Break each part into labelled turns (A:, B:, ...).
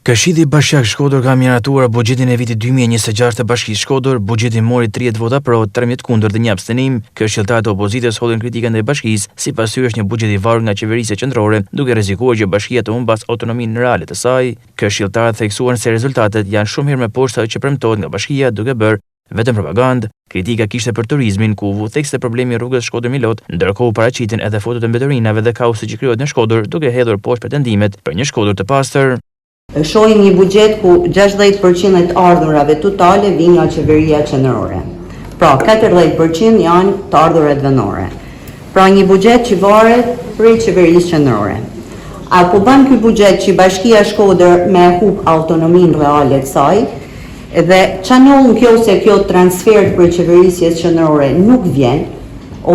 A: Këshilli Bashkiak Shkodër ka miratuar buxhetin e vitit 2026 të Bashkisë Shkodër. Buxheti mori 30 vota pro, 13 kundër dhe 1 abstenim. Këshilltarët e opozitës hodhin kritikën ndaj bashkisë, sipas tyre është një buxhet i varur nga qeverisja qendrore, duke rrezikuar që bashkia të humbas autonominë reale të saj. Këshilltarët theksuan se rezultatet janë shumë herë më poshtë ajo që premtohet nga bashkia, duke bërë vetëm propagandë. Kritika kishte për turizmin, ku u thekste problemi rrugës Shkodër-Milot, ndërkohë paraqitin edhe fotot e mbetërinave dhe kaosi që krijohet në Shkodër, duke hedhur poshtë pretendimet për një Shkodër të pastër.
B: Shohim një buxhet ku 60% të ardhurave totale vijnë nga qeveria qendrore. Pra 40% janë të ardhurat vendore. Pra një buxhet që varet prej qeverisë qendrore. A po bën ky buxhet që Bashkia Shkodër me hub autonominë reale të saj dhe çanon kjo se kjo transfer për qeverisjes qendrore nuk vjen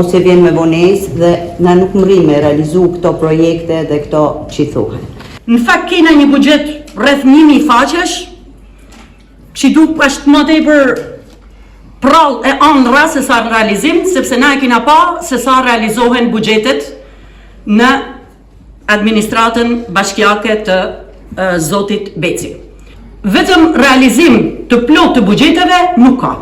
B: ose vjen me vonesë dhe na nuk mri me realizu këto projekte dhe këto që thuhen.
C: Në fakt kena një buxhet rreth 1000 faqesh, që duk është më tepër prall e ëndra se sa realizim, sepse na e kena pa se sa realizohen buxhetet në administratën bashkiake të zotit Beci. Vetëm realizim të plot të buxheteve nuk ka.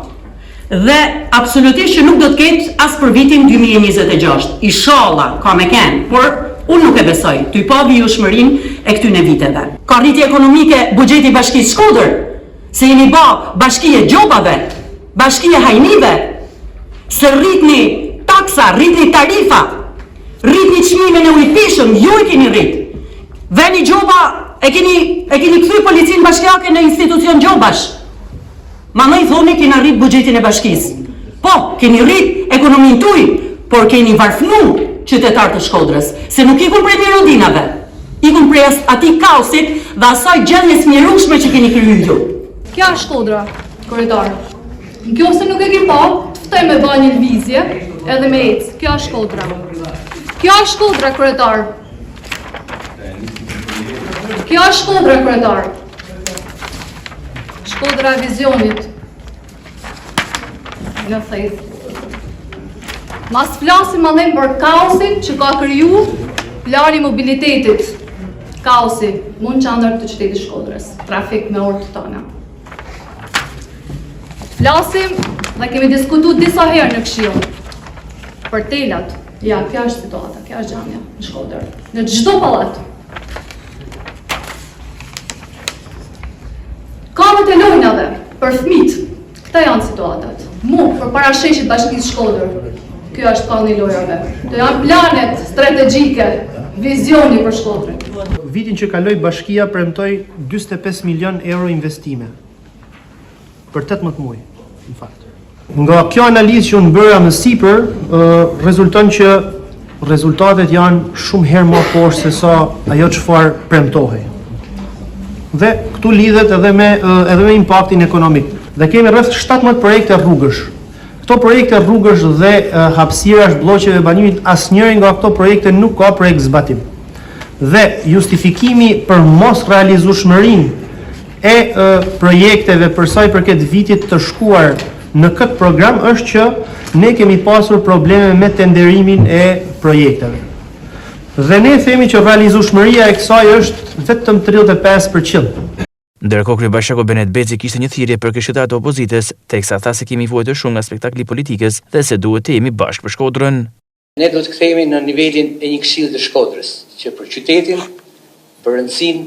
C: Dhe absolutisht që nuk do të ketë as për vitin 2026. Inshallah ka me kenë, por unë nuk e besoj, ty pa vijueshmërinë e këtyne viteve. Ka rritje ekonomike buxheti Bashkisë Shkodër, se jeni ba bashkie gjobave, bashkie hajnive, se rritni taksa, rritni tarifa, rritni çmimin e ujitpishëm, ju e keni rrit. Veni gjoba e keni kthy policinë bashkiake në institucion gjobash. Mandej thoni keni rrit buxhetin e bashkisë. Po, keni rrit ekonominë tuaj, por keni varfënu qytetarë të Shkodrës, se nuk ikun prej mirodinave, ikun prej atij kaosit dhe asaj gjendjes mjerueshme që keni kryer ju.
D: Kjo është Shkodra, korridor. Nëse nuk e ke pa, të ftoj me bëj një lëvizje edhe me ecë. Kjo është Shkodra. Kjo është Shkodra, korridor. Kjo është Shkodra, korridor. Shkodra e vizionit. Në thejtë. Mas flasim mandej për kaosin që ka kriju plani mobilitetit. Kaosi mund qandër të qytetit Shkodrës, trafik me orë të tona. Flasim dhe kemi diskutu disa herë në këshill për telat. Ja, kjo është situata, kjo është gjamja në Shkodër, në çdo pallat. Kamët e lojnave për fëmijët, këta janë situatat. Mu, për parasheshit Bashkisë Shkodër, kjo është kalli i lojrave. Të janë planet strategjike, vizioni për Shkodrën.
E: Vitin që kaloi bashkia premtoi 45 milion euro investime për 18 muaj, në fakt. Nga kjo analizë që unë bëra më sipër, rezulton që rezultatet janë shumë herë më poshtë se sa ajo çfarë premtohej. Dhe këtu lidhet edhe me impaktin ekonomik. Dhe kemi rreth 17 projekte rrugësh. Këto projekte rrugësh dhe hapësirash blloqeve banimit, asnjëri nga këto projekte nuk ka projekt zbatim. Dhe justifikimi për mos realizueshmërinë e projekteve për sa i përket vitit të shkuar në këtë program është që ne kemi pasur probleme me tenderimin e projekteve. Dhe ne themi që realizueshmëria e kësaj është vetëm 35%.
A: Ndërkohë kryebashkiaku Benet Beci kishte një thirrje për këshilltarët e opozitës, teksa tha se kemi vuajtur shumë nga spektakli politikës dhe se duhet të jemi bashkë për Shkodrën.
F: Ne do të kthehemi në nivelin e një këshilli të Shkodrës, që për qytetin, për rëndësinë,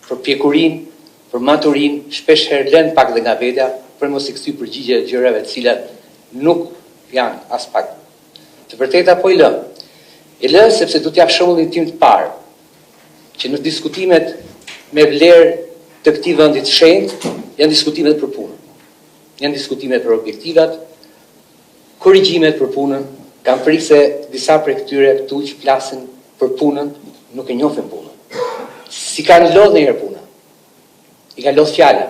F: për pjekurinë, për maturinë, shpesh herë lën pak dhe nga vetja, për mos i kthy përgjigje gjërave të cilat nuk janë as pak të vërteta, po i lë. I lë sepse do t'jap shembullin tim të parë, që në diskutimet me vlerë të këtij vendi të shenjtë janë diskutimet për punën. Janë diskutimet për objektivat, korrigjimet për punën. Kam frikë se disa prej këtyre këtu që flasin për punën nuk e njohin punën. Si kanë lodhur ndonjëherë puna. I kanë lodhur fjala.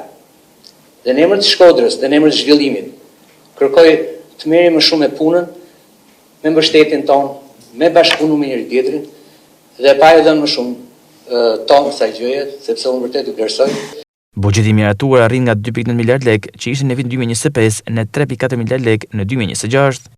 F: Dhe në emër të Shkodrës, dhe në emër të zhvillimit, kërkoj të merrem më shumë me punën, me mbështetjen tonë, me bashkëpunim me njëri tjetrin dhe pa e dhënë më shumë tonë kësaj gjëje, sepse unë vërtet u vlerësoj.
A: Buxheti miratuar arrin nga 2.9 miliard lekë që ishin në vitin 2025 në 3.4 miliard lekë në 2026.